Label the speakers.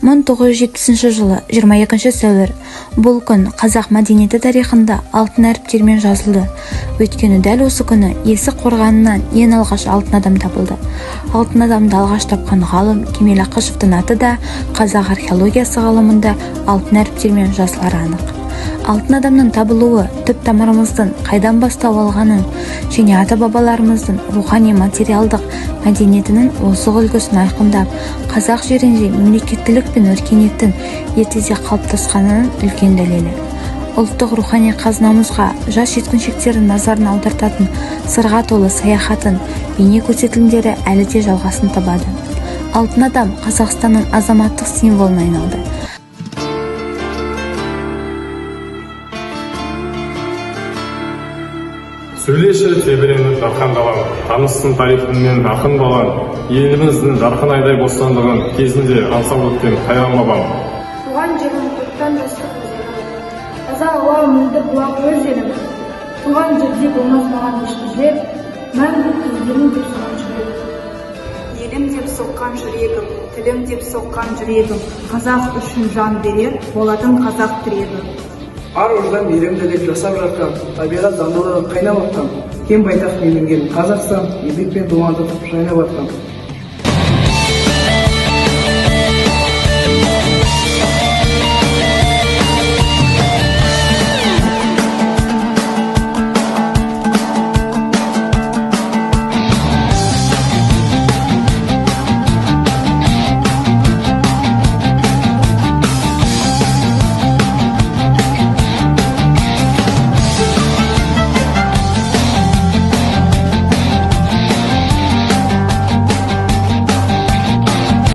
Speaker 1: 1970 жылы 22 сәуір бұл күн қазақ мәдениеті тарихында алтын әріптермен жазылды. Өйткені дәл осы күні Есік қорғанынан ең алғаш алтын адам табылды. Алтын адамды алғаш тапқан ғалым Кемел Ақышевтың аты да қазақ археологиясы ғылымында алтын әріптермен жазылары анық. Алтын адамның табылуы түп тамырымыздың қайдан бастау алғанын және ата-бабаларымыздың рухани материалдық мәдениетінің озық үлгісін айқындап, қазақ жерінде мемлекеттілік пен өркениеттің ертеде қалыптасқанының үлкен дәлелі. Ұлттық рухани қазынамызға жас жеткіншектердің назарын аудартатын сырға толы саяхатын бейне көрсетілімдері әлі де жалғасын табады. Алтын адам Қазақстанның азаматтық символына айналды.
Speaker 2: Сөйлеші тебіреніп дархан қалам, таныстың тарихымен ақын балам, еліміздің жарқын айдай бостандығын кезінде аңсап өткен қайран бабам.
Speaker 3: Туған жерім көктен жастық өзенім, таза ауа мөлдір бұлақ өз елім. Туған жерде болмас маған ешбір жер, мәңгі елім деп соққан жүрегім.
Speaker 4: Елім деп соққан жүрегім, тілім деп соққан жүрегім, қазақ үшін жан берер, болатын қазақ тірегім.
Speaker 5: Ар ождан елімді деп жасап жатқан, табиғат заңдылығы қайнап атқан, кең байтақ менінген Қазақстан, еңбекпен думандатып жайнап атқан.